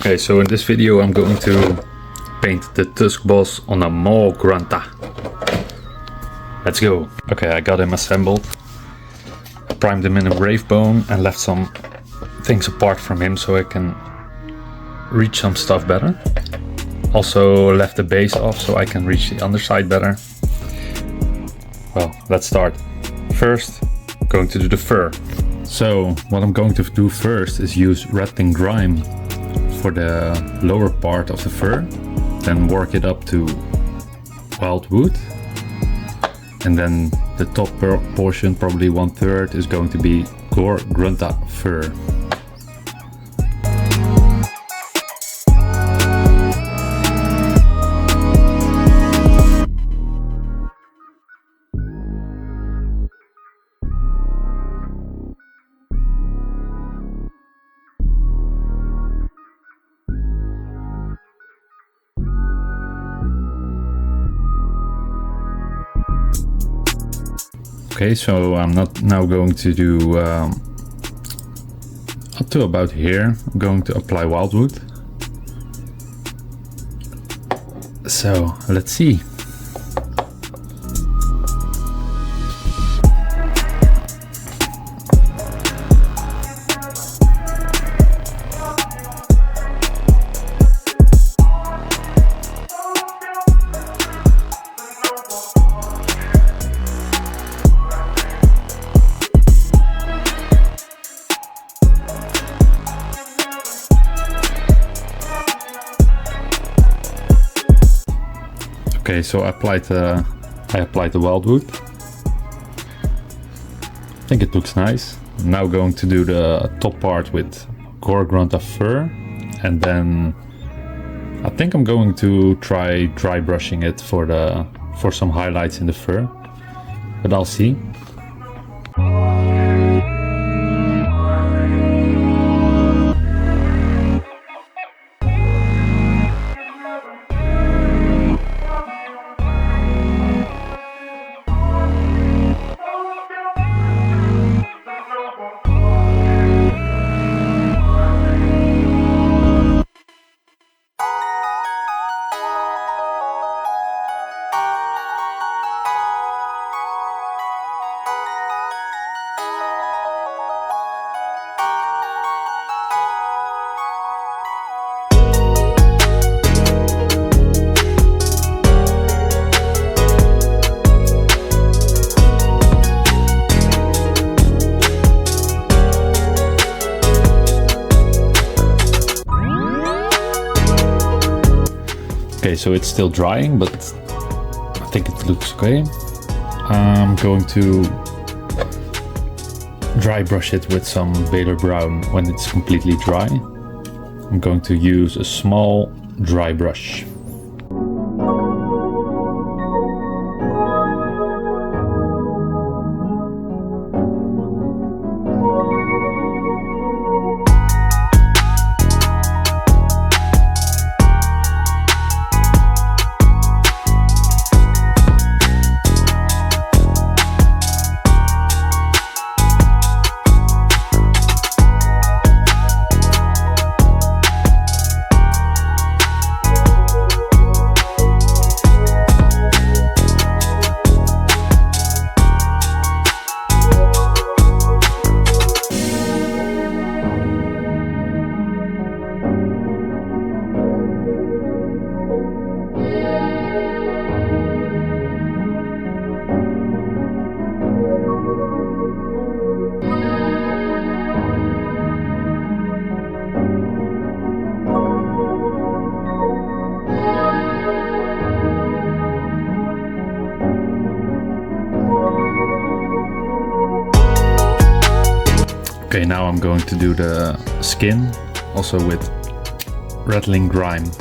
Okay, so in this video I'm going to paint the tuskboss on a maw-grunta. Let's go. Okay, I got him assembled. I primed him in a brave bone and left some things apart from him so I can reach some stuff better. Also left the base off so I can reach the underside better. Well, let's start. First, I'm going to do the fur. So what I'm going to do first is use rattling grime for the lower part of the fur, then work it up to wild wood, and then the top portion, probably 1/3, is going to be warhammer fur. Okay, so I'm not now going to do up to about here. I'm going to apply wildwood. So let's see. Okay, so I applied the wildwood. I think it looks nice. I'm now going to do the top part with warhammer fur, and then I think I'm going to try dry brushing it for some highlights in the fur, but I'll see. Okay, so it's still drying, but I think it looks okay. I'm going to dry brush it with some Baylor Brown when it's completely dry. I'm going to use a small dry brush. Okay, now I'm going to do the skin, also with rattling grime.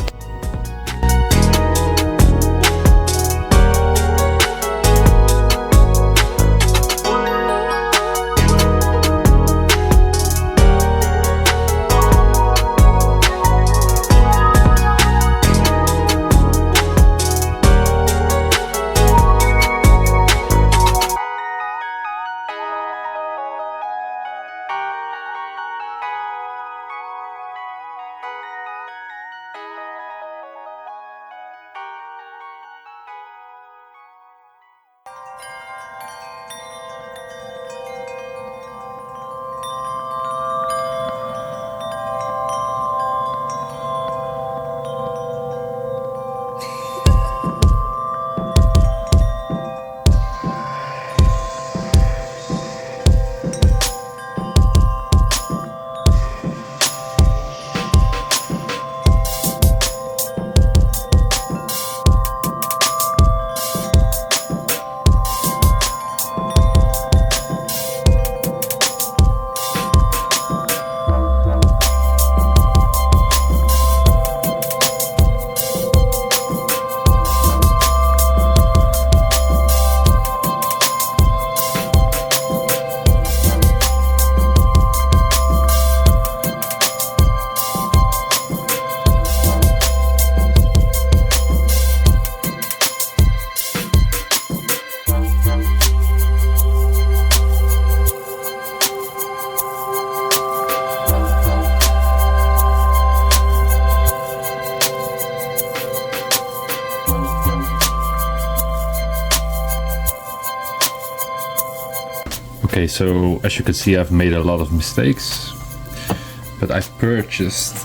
Okay, so as you can see, I've made a lot of mistakes, but I've purchased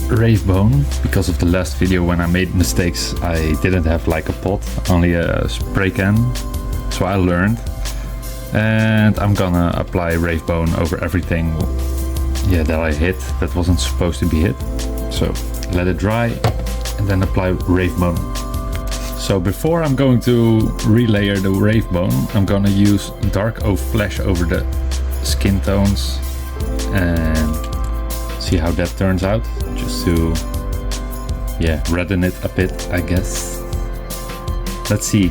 Ravebone because of the last video. When I made mistakes, I didn't have like a pot, only a spray can, so I learned, and I'm gonna apply Ravebone over everything that I hit that wasn't supposed to be hit. So let it dry and then apply Ravebone. So before I'm going to relayer the Ravebone, I'm gonna use dark oak flesh over the skin tones and see how that turns out, just to redden it a bit, I guess. Let's see.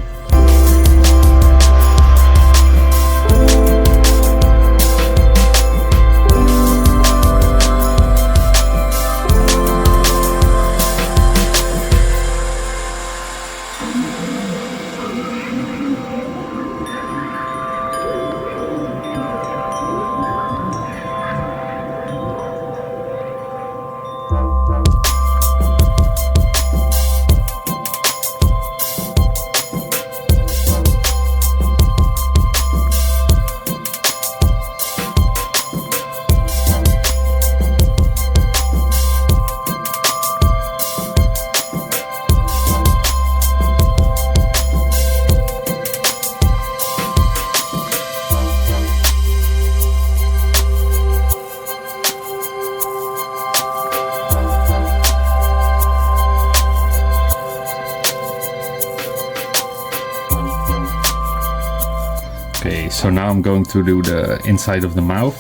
Okay, so now I'm going to do the inside of the mouth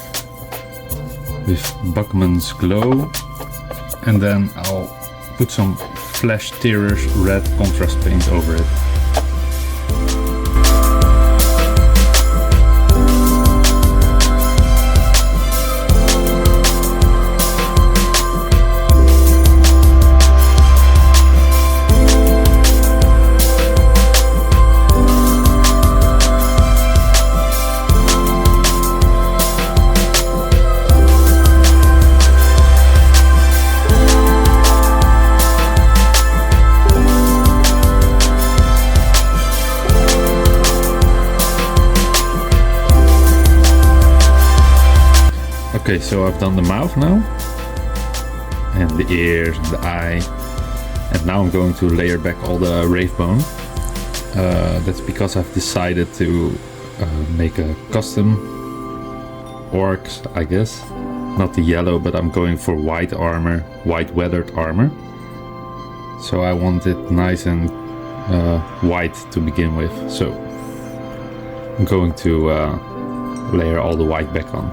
with Buckman's Glow, and then I'll put some Flash Tearers red contrast paint over it. Okay, so I've done the mouth now, and the ears, and the eye, and now I'm going to layer back all the Ravebone. That's because I've decided to make a custom orcs, I guess. Not the yellow, but I'm going for white armor, white weathered armor. So I want it nice and white to begin with. So I'm going to layer all the white back on.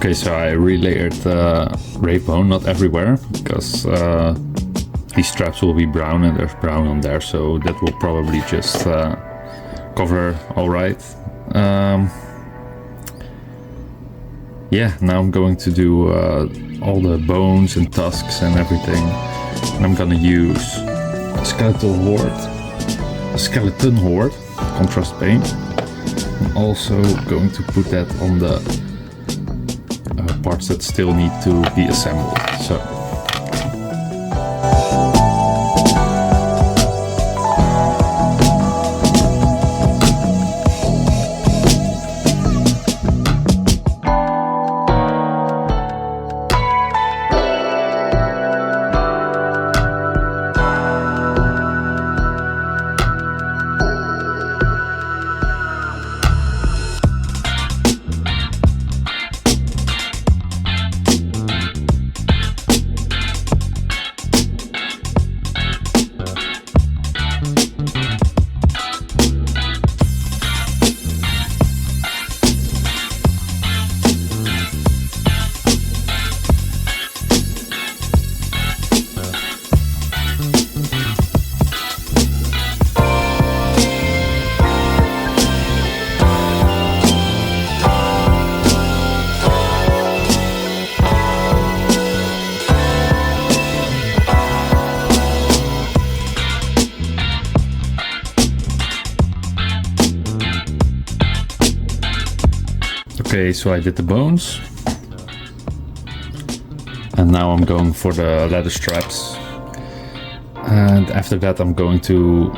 Okay, so I relayered Ravebone, not everywhere, because these straps will be brown and there's brown on there, so that will probably just cover alright. Yeah, now I'm going to do all the bones and tusks and everything, and I'm gonna use Skeleton Horde contrast paint. I'm also going to put that on the parts that still need to be assembled. So Okay, so I did the bones. And now I'm going for the leather straps. And after that I'm going to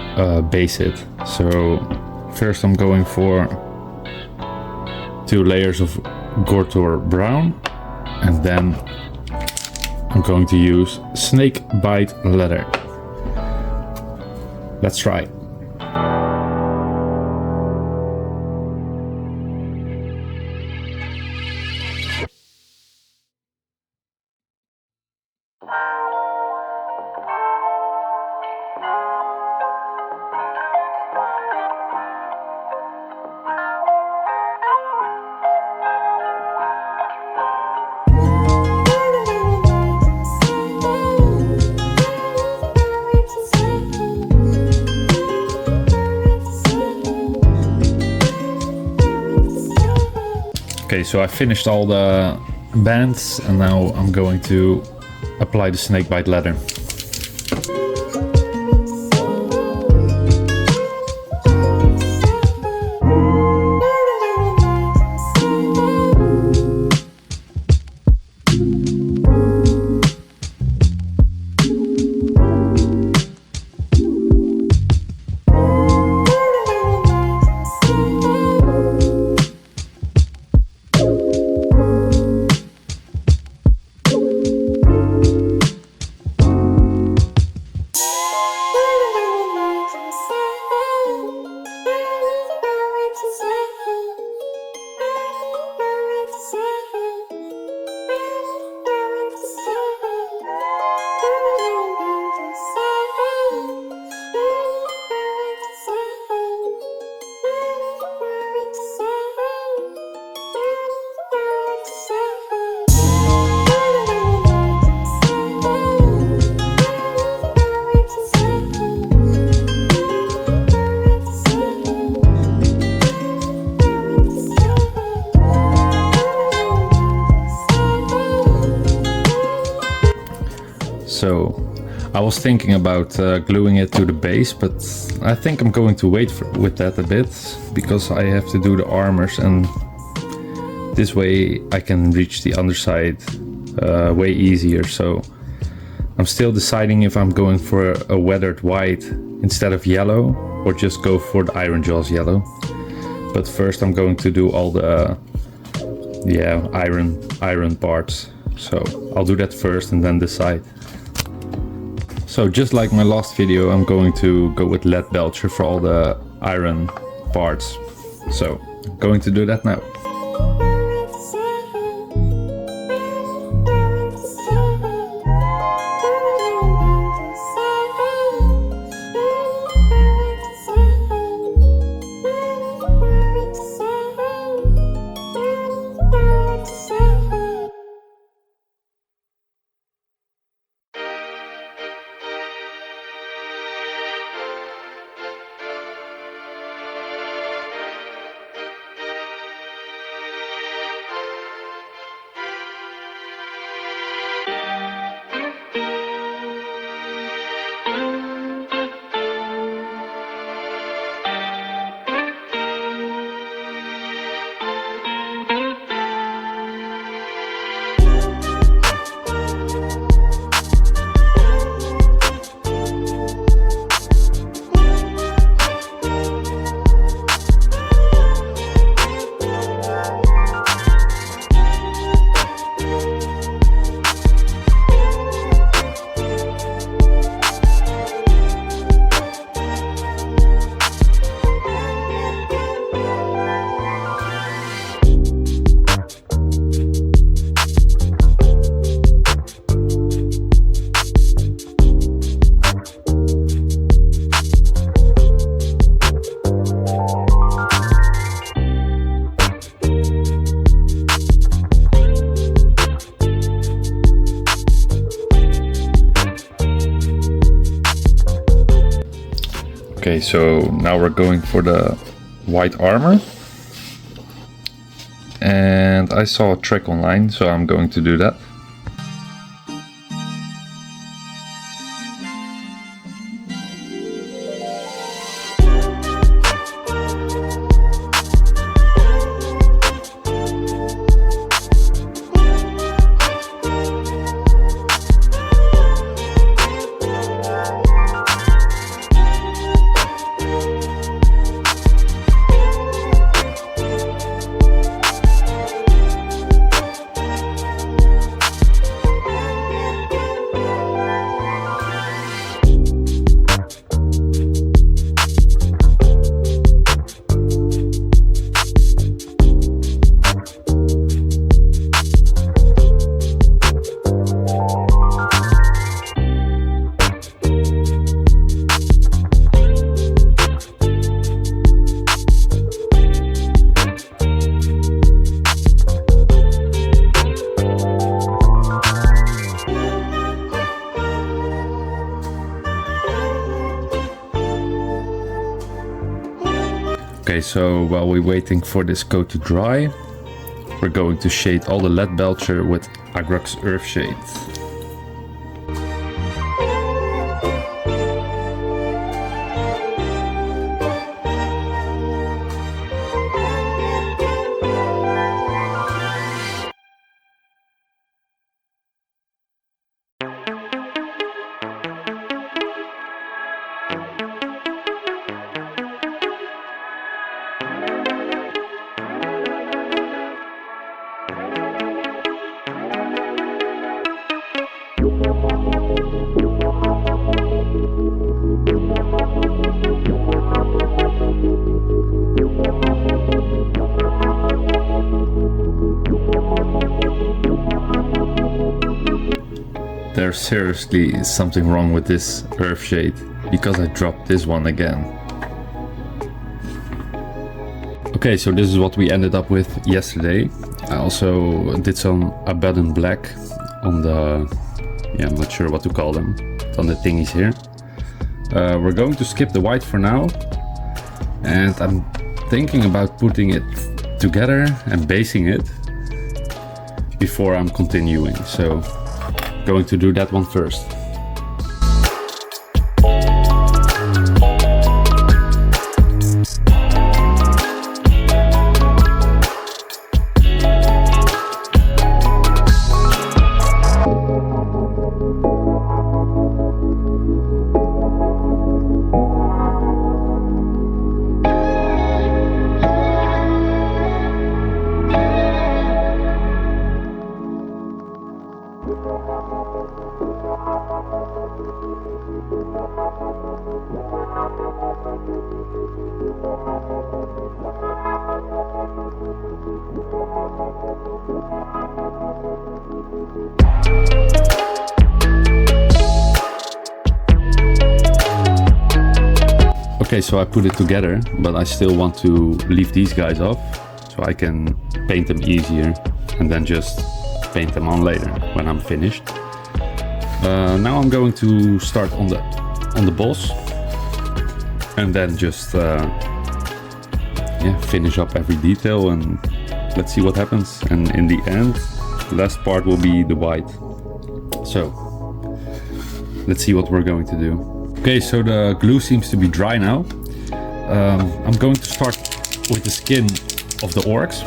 base it. So first I'm going for 2 layers of Gortor brown. And then I'm going to use snake bite leather. Let's try. Okay, so I finished all the bands and now I'm going to apply the snakebite leather. So I was thinking about gluing it to the base, but I think I'm going to wait with that a bit because I have to do the armors, and this way I can reach the underside way easier. So I'm still deciding if I'm going for a weathered white instead of yellow or just go for the Iron Jaws yellow. But first I'm going to do all the iron parts. So I'll do that first and then decide. So just like my last video, I'm going to go with lead belcher for all the iron parts. So I'm going to do that now. Okay, so now we're going for the white armor. And I saw a trick online, so I'm going to do that. so while we're waiting for this coat to dry, we're going to shade all the lead belcher with Agrox Earth Shade. There's seriously something wrong with this earth shade, because I dropped this one again. Okay, so this is what we ended up with yesterday. I also did some Abaddon black on the, I'm not sure what to call them, on the thingies here. We're going to skip the white for now, and I'm thinking about putting it together and basing it before I'm continuing. So going to do that one first. Okay, so I put it together, but I still want to leave these guys off so I can paint them easier and then just paint them on later when I'm finished. Now I'm going to start on the boss and then just finish up every detail, and let's see what happens. And in the end, the last part will be the white. So let's see what we're going to do. Okay, so the glue seems to be dry now. I'm going to start with the skin of the orcs.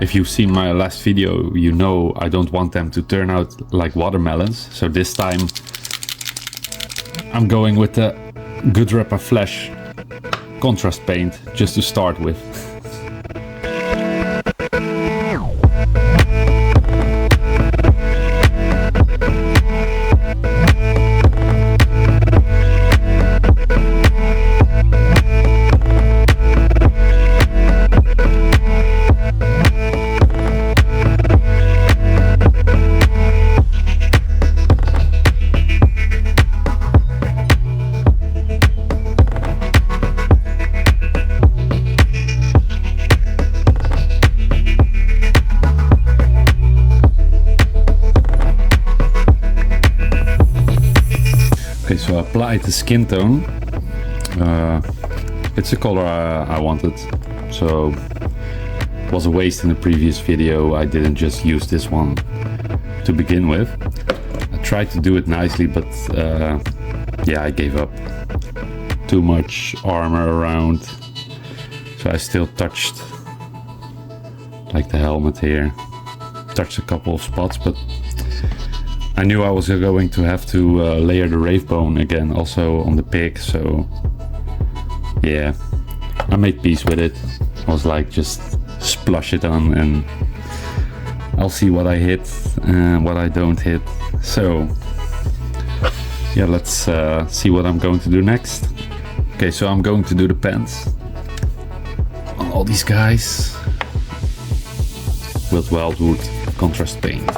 If you've seen my last video, you know I don't want them to turn out like watermelons. So this time I'm going with the Good Rapper Flesh contrast paint just to start with. Okay, so I applied the skin tone. It's the color I wanted, so it was a waste in the previous video. I didn't just use this one to begin with. I tried to do it nicely, but I gave up. Too much armor around, so I still touched like the helmet here. Touched a couple of spots, but I knew I was going to have to layer the rave bone again also on the pig, so yeah, I made peace with it. I was like, just splush it on and I'll see what I hit and what I don't hit. So yeah, let's see what I'm going to do next. Okay, so I'm going to do the pants on all these guys with Wildwood contrast paint.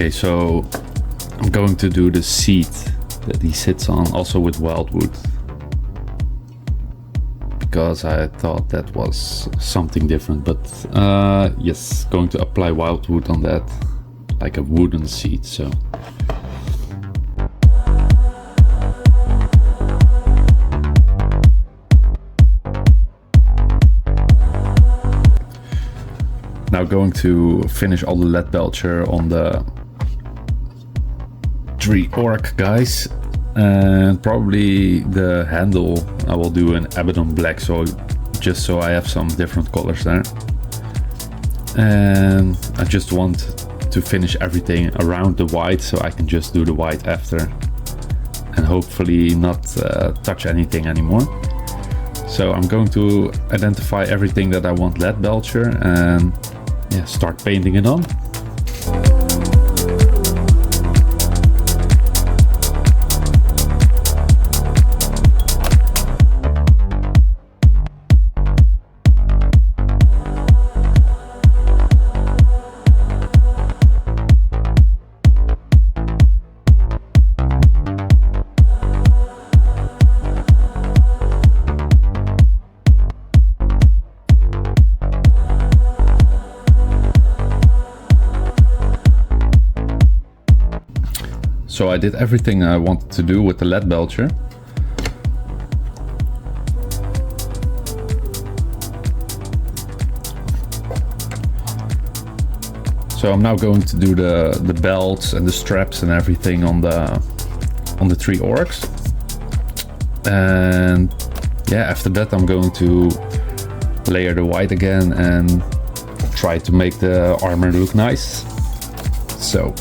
Okay, so I'm going to do the seat that he sits on, also with wildwood, because I thought that was something different. But yes, going to apply wildwood on that, like a wooden seat. So now going to finish all the lead belcher on the 3 orc guys, and probably the handle I will do in Abaddon black, so just so I have some different colors there. And I just want to finish everything around the white, so I can just do the white after and hopefully not touch anything anymore. So I'm going to identify everything that I want lead belcher and yeah, start painting it on. So I did everything I wanted to do with the lead belcher. So I'm now going to do the belts and the straps and everything on the 3 orcs. And yeah, after that I'm going to layer the white again and try to make the armor look nice. So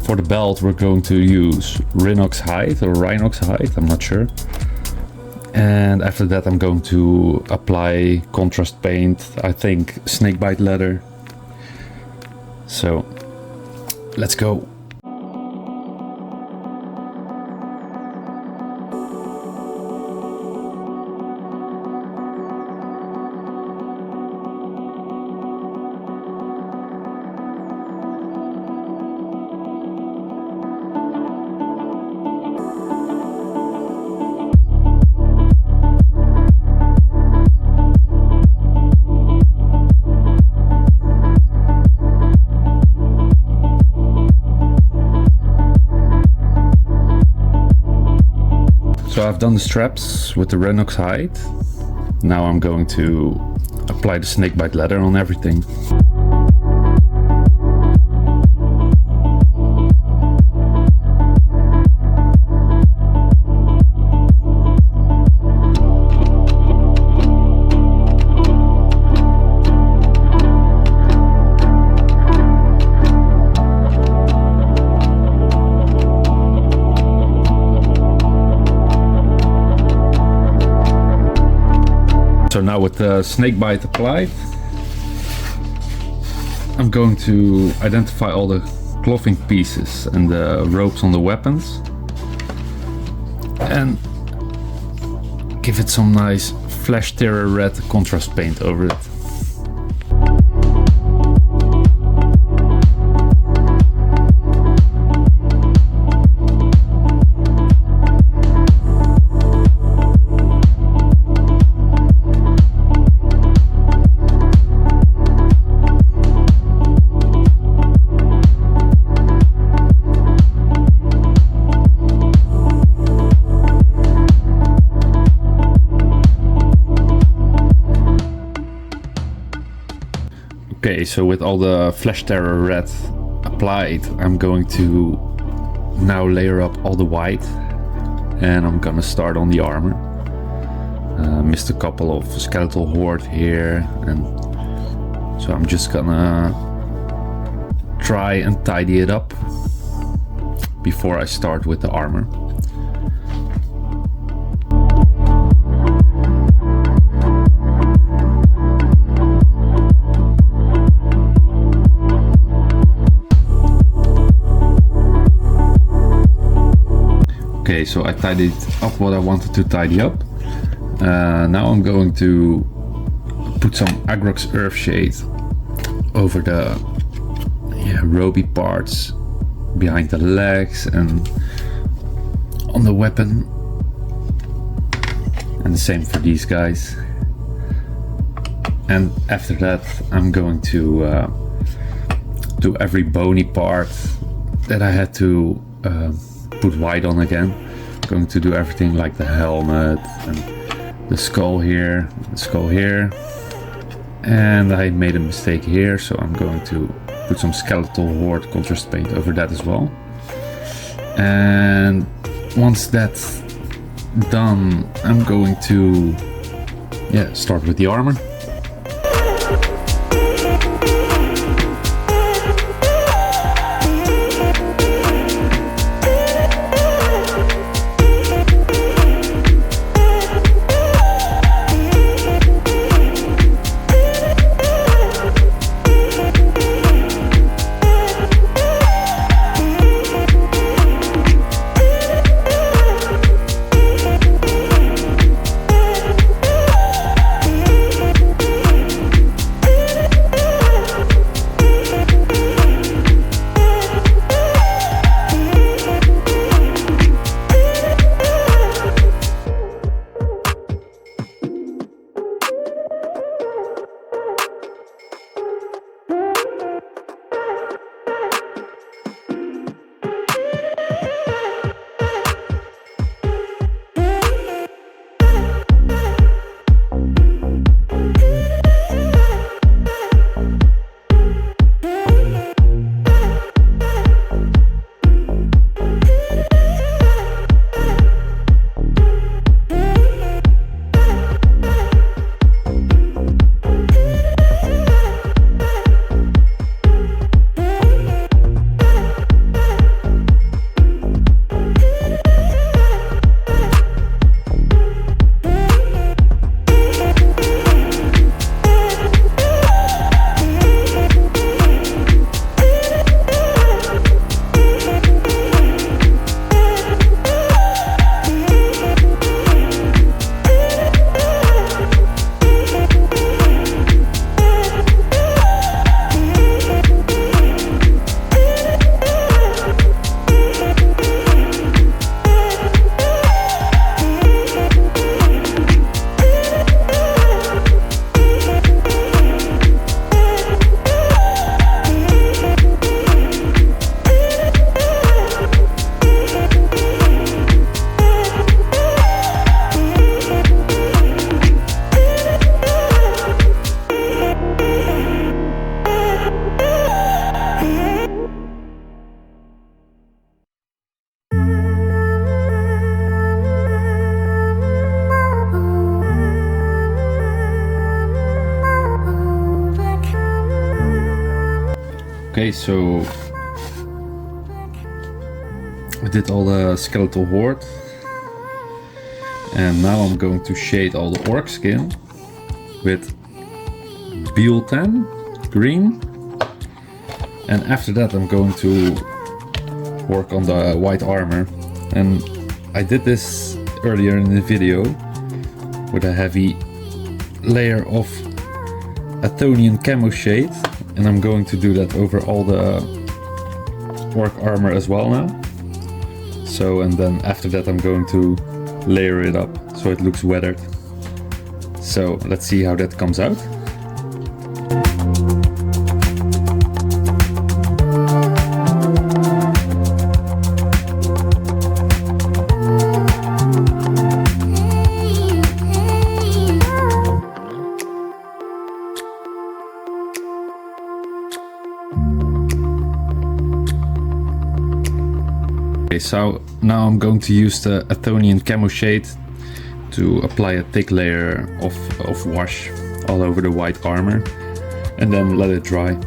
for the belt we're going to use Rhinox hide or Rhinox hide, I'm not sure. And after that I'm going to apply contrast paint, I think snakebite leather. So let's go. So I've done the straps with the Rhinox hide. Now I'm going to apply the snakebite leather on everything. So now with the snakebite applied, I'm going to identify all the clothing pieces and the ropes on the weapons and give it some nice flash terror red contrast paint over it. Okay, so with all the Flash Terror red applied, I'm going to now layer up all the white, and I'm gonna start on the armor. Missed a couple of skeletal horde here, and so I'm just gonna try and tidy it up before I start with the armor. Okay, so I tidied up what I wanted to tidy up. Now I'm going to put some Agrox Earth Shade over the ropey parts behind the legs and on the weapon, and the same for these guys. And after that I'm going to do every bony part that I had to put white on again. I'm going to do everything like the helmet and the skull here, and I made a mistake here, so I'm going to put some skeletal horde contrast paint over that as well. And once that's done, I'm going to start with the armor. Okay, so I did all the skeletal horde, and now I'm going to shade all the orc skin with Bealtan green, and after that I'm going to work on the white armor. And I did this earlier in the video with a heavy layer of Athonian camo shade, and I'm going to do that over all the orc armor as well now. So, and then after that I'm going to layer it up so it looks weathered. So let's see how that comes out. Okay, so now I'm going to use the Athonian camo shade to apply a thick layer of wash all over the white armor and then let it dry.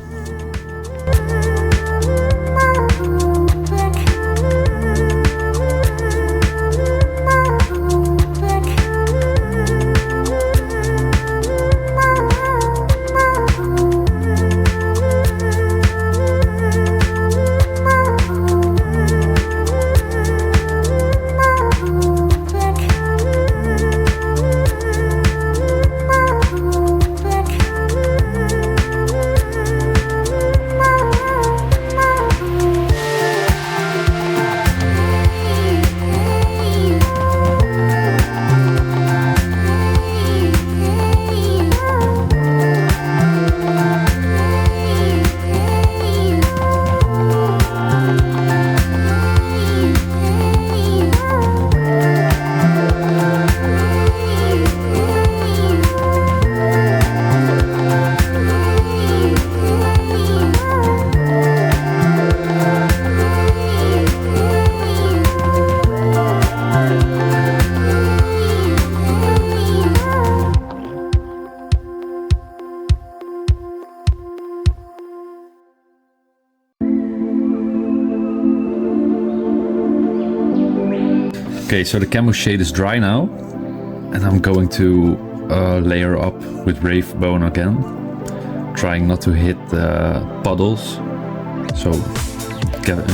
Okay, so the camo shade is dry now, and I'm going to layer up with Wraith Bone again, trying not to hit the puddles, so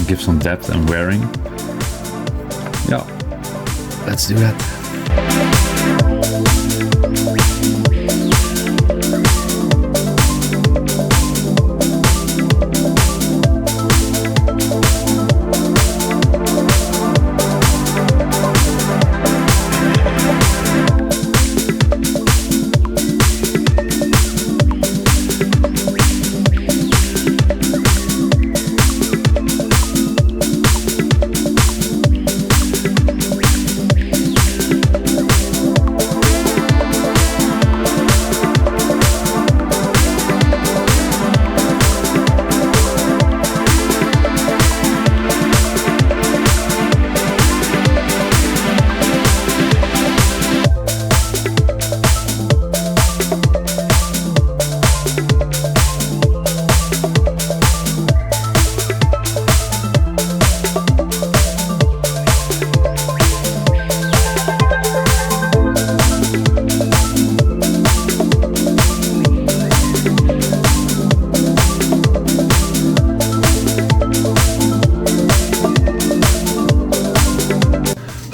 give some depth and wearing. Yeah, let's do that.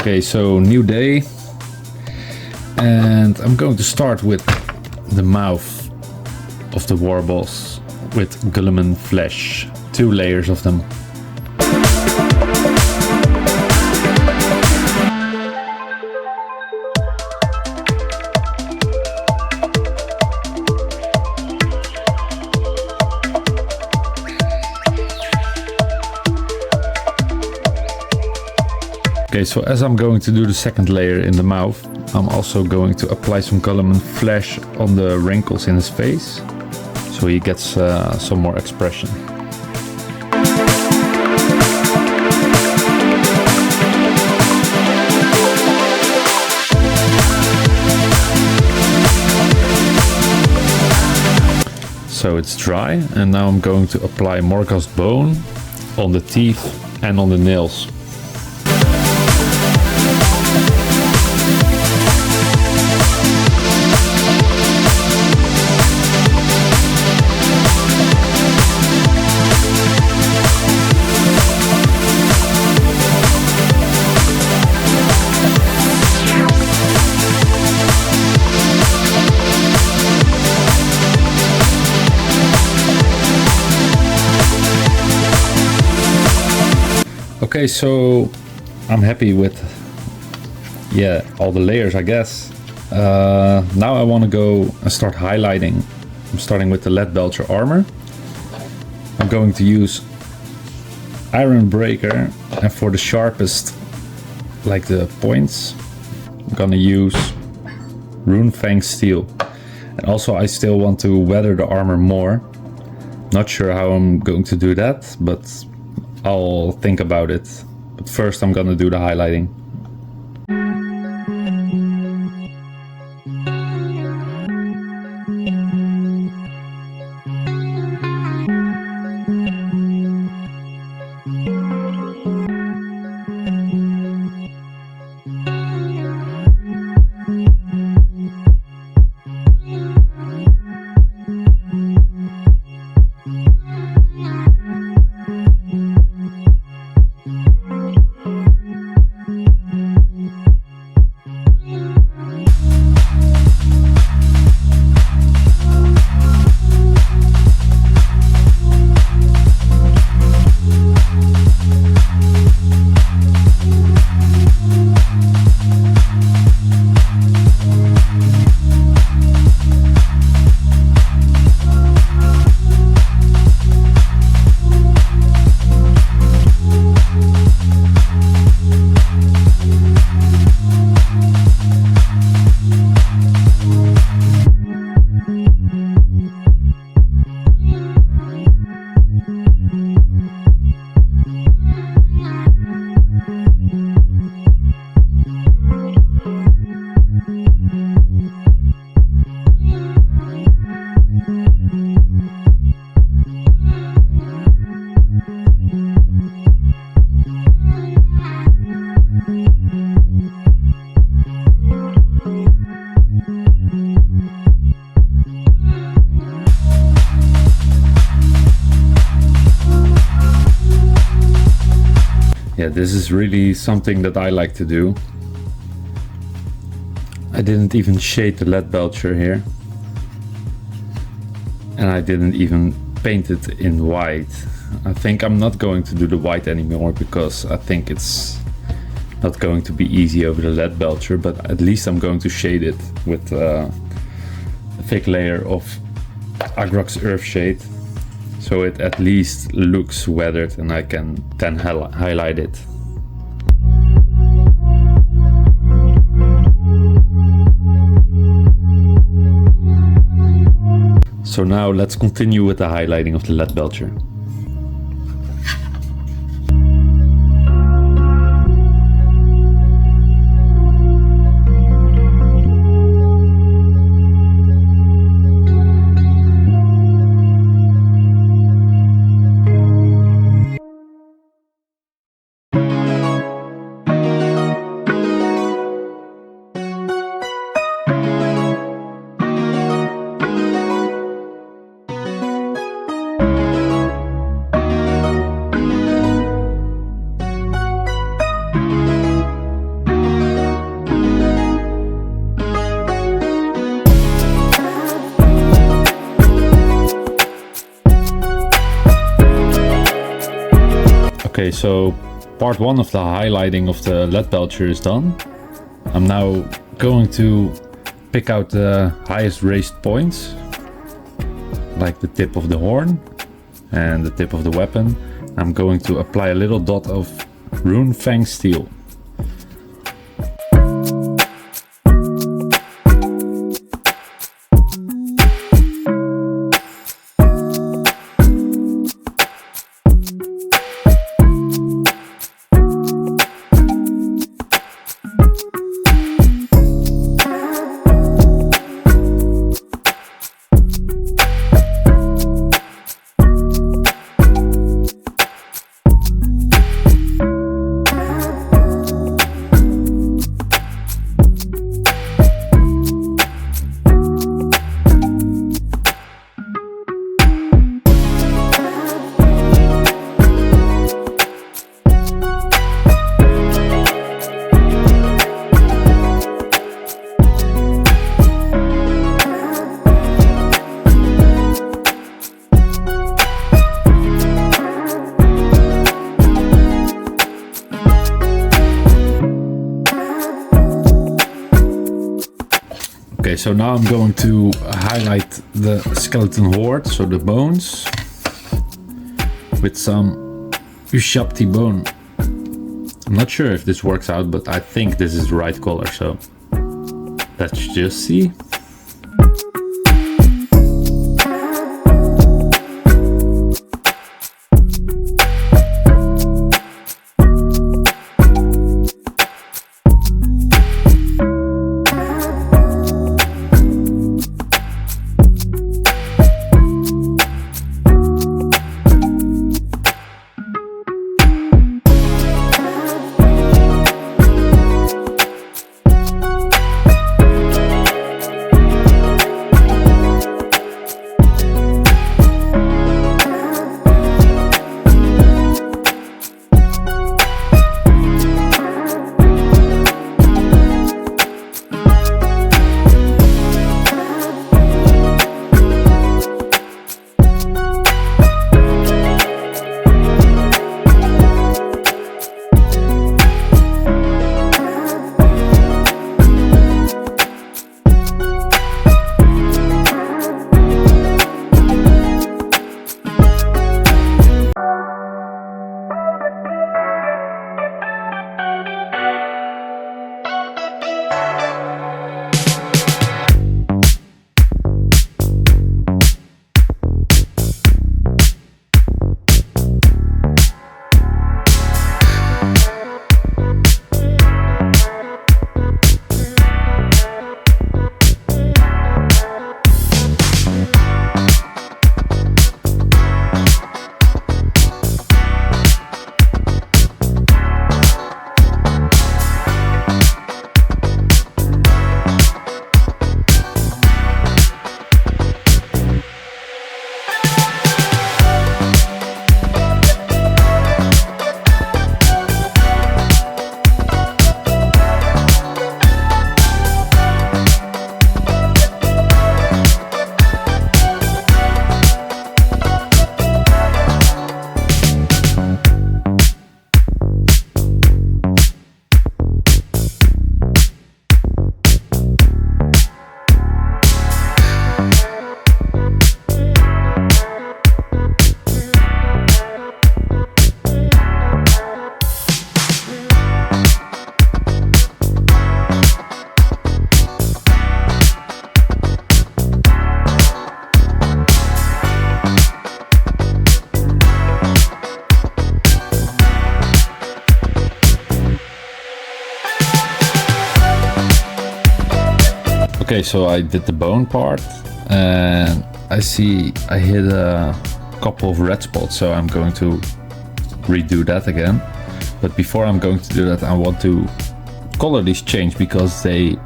Okay, so new day, and I'm going to start with the mouth of the war boss with Guilliman flesh, 2 layers of them. Okay, so as I'm going to do the second layer in the mouth, I'm also going to apply some Guilliman flesh on the wrinkles in his face, so he gets some more expression. So it's dry, and now I'm going to apply Morghast bone on the teeth and on the nails. Okay, so I'm happy with all the layers, I guess. Now I want to go and start highlighting. I'm starting with the Lead Belcher armor. I'm going to use Iron Breaker, and for the sharpest, like the points, I'm gonna use Rune Fang Steel. And also I still want to weather the armor more. Not sure how I'm going to do that, but I'll think about it. But first I'm gonna do the highlighting. this is really something that I like to do. I didn't even shade the lead belcher here. And I didn't even paint it in white. I think I'm not going to do the white anymore because I think it's not going to be easy over the lead belcher, but at least I'm going to shade it with a thick layer of Agrox Earthshade, so it at least looks weathered and I can then highlight it. So now let's continue with the highlighting of the lead belcher. Okay, so part 1 of the highlighting of the lead belcher is done. I'm now going to pick out the highest raised points, like the tip of the horn and the tip of the weapon. I'm going to apply a little dot of Rune Fang steel. Okay, so now I'm going to highlight the skeleton horde, so the bones, with some Ushabti bone. I'm not sure if this works out, but I think this is the right color, so let's just see. Okay, so I did the bone part, and I see I hit a couple of red spots, so I'm going to redo that again. But before I'm going to do that, I want to color these chains because they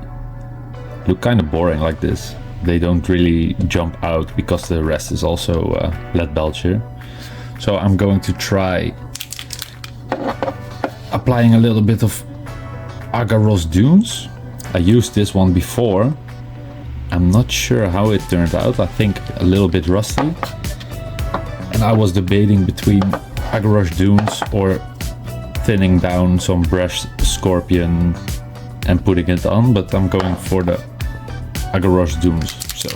look kind of boring like this. They don't really jump out because the rest is also lead belcher. So I'm going to try applying a little bit of Agaros Dunes. I used this one before. I'm not sure how it turned out. I think a little bit rusty. And I was debating between Agaros Dunes or thinning down some brush scorpion and putting it on, but I'm going for the Agaros Dunes. So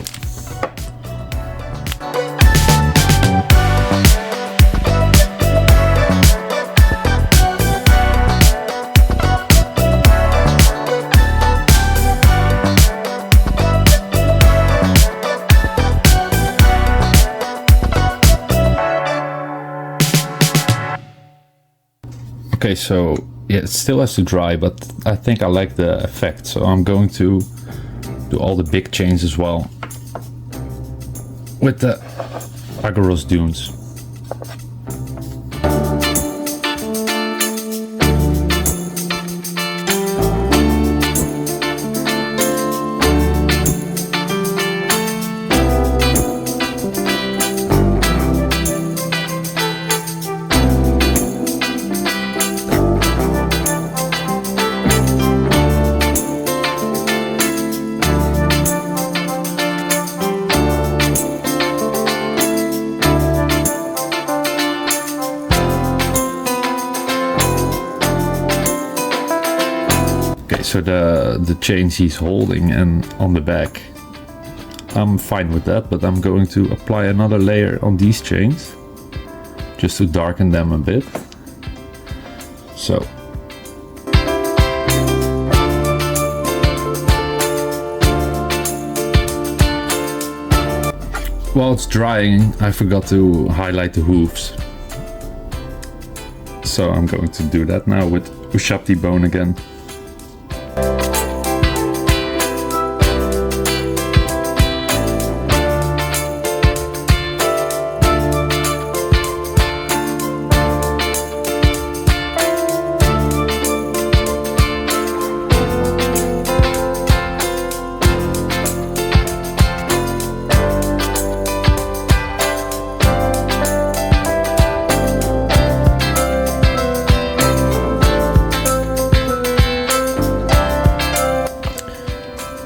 okay, so yeah, it still has to dry, but I think I like the effect, so I'm going to do all the big chains as well with the Agaros Dunes. So the chains he's holding and on the back, I'm fine with that, but I'm going to apply another layer on these chains just to darken them a bit. So while it's drying, I forgot to highlight the hooves. So I'm going to do that now with Ushabti bone again.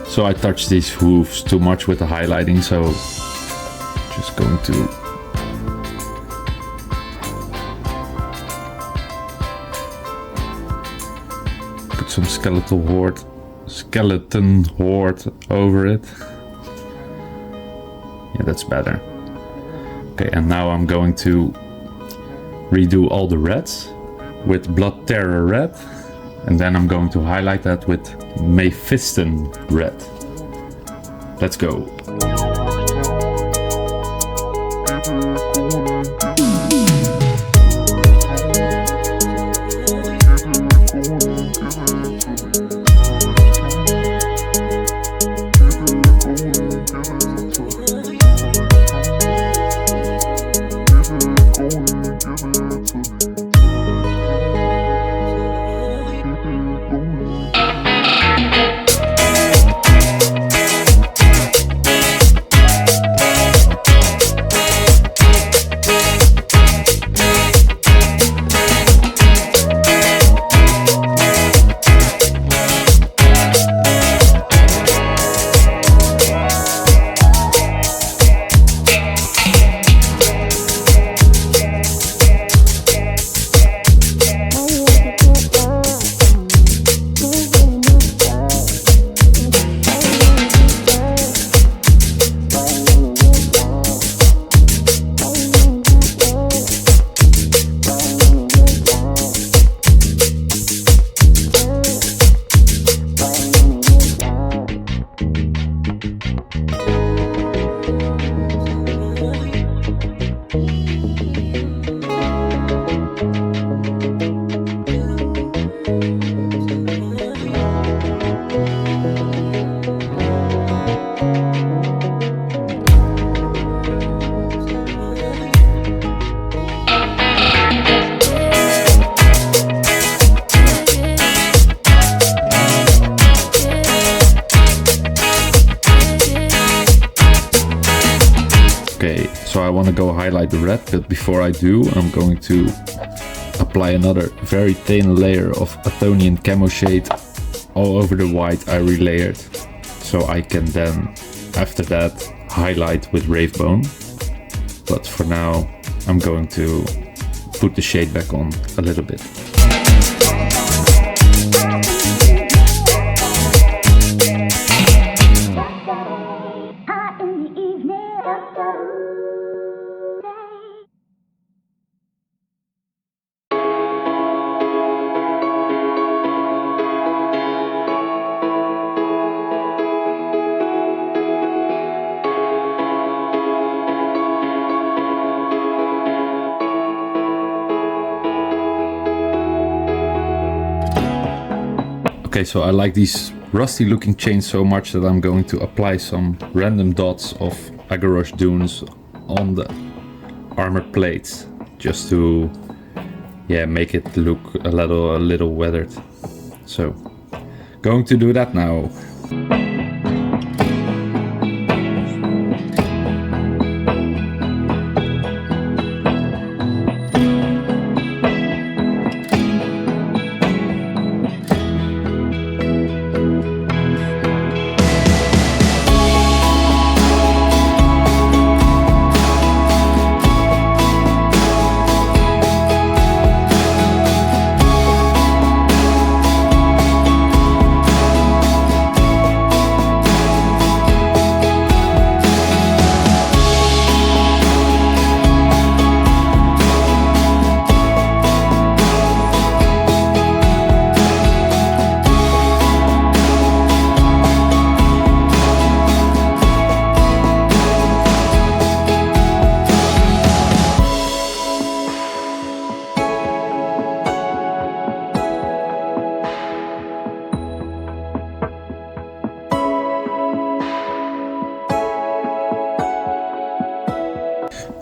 So I touched these hooves too much with the highlighting, so just going to put some skeleton horde over it. Yeah, that's better. Okay, and now I'm going to redo all the reds with Blood Terror red, and then I'm going to highlight that with Mephiston red. Let's go. Okay, so I want to go highlight the red, but before I do, I'm going to apply another very thin layer of Athonian camo shade all over the white I relayered. So I can then, after that, highlight with Ravebone. But for now, I'm going to put the shade back on a little bit. Okay, so I like these rusty looking chains so much that I'm going to apply some random dots of Agarosh dunes on the armor plates, just to make it look a little weathered. So going to do that now.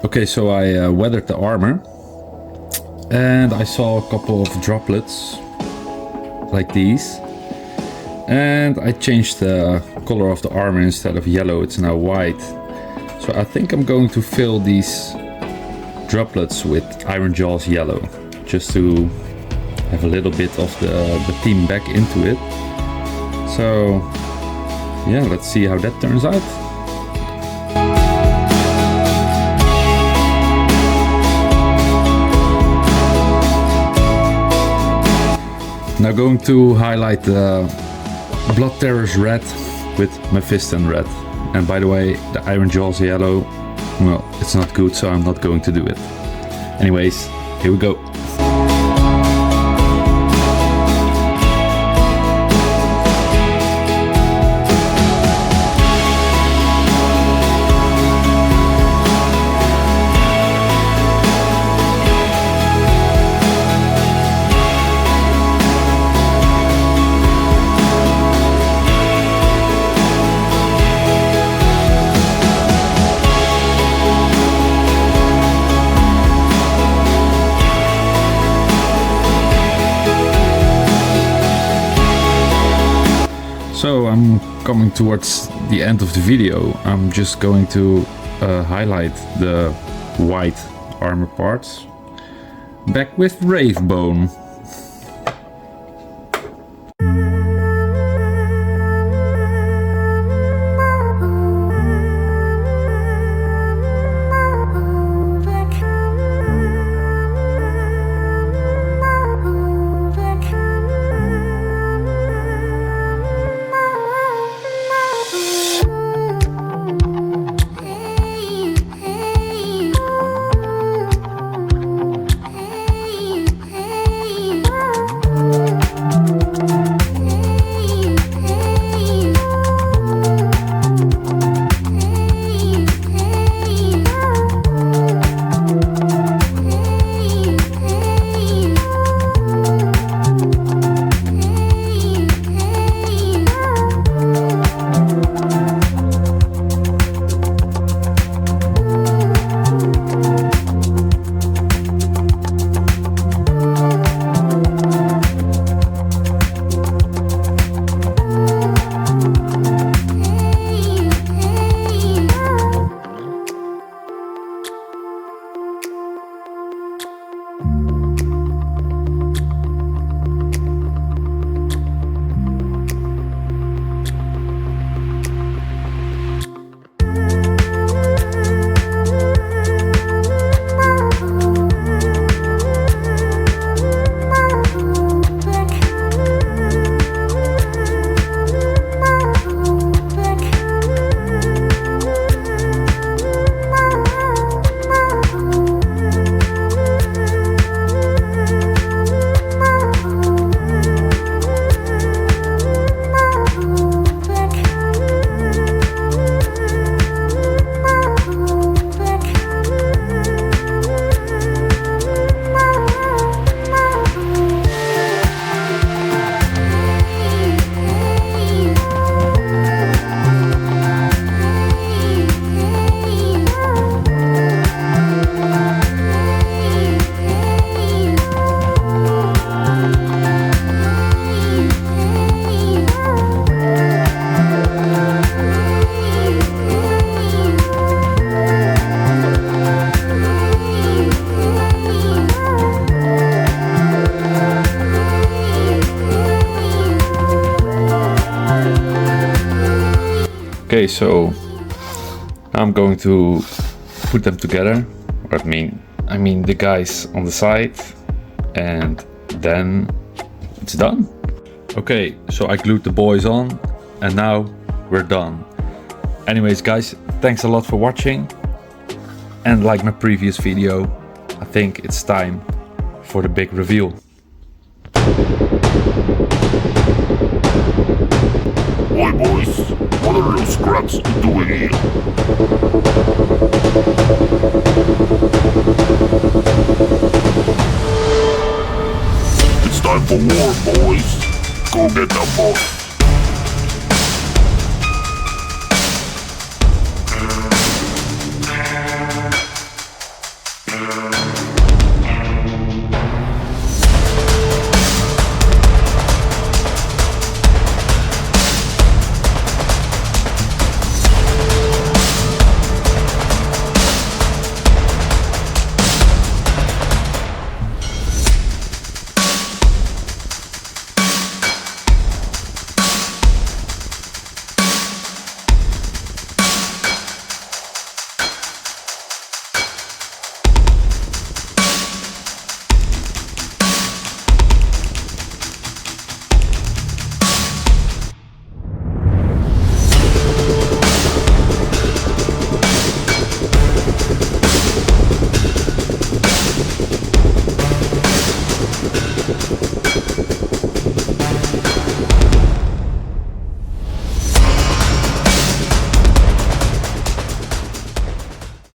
Okay, so I weathered the armor and I saw a couple of droplets like these, and I changed the color of the armor. Instead of yellow, it's now white. So I think I'm going to fill these droplets with Iron Jaws yellow, just to have a little bit of the theme back into it. So yeah, let's see how that turns out. Now going to highlight the Blood Terrors red with Mephiston red. And by the way, the Iron Jaws yellow, well, it's not good, so I'm not going to do it. Anyways, here we go. So I'm coming towards the end of the video. I'm just going to highlight the white armor parts back with Ravebone. Okay, so I'm going to put them together. I mean the guys on the side, and then it's done. Okay, so I glued the boys on, and now we're done. Anyways, guys, thanks a lot for watching. And like my previous video, I think it's time for the big reveal. Oi boys, what are you scraps doing here? It's time for war, boys. Go get that boss.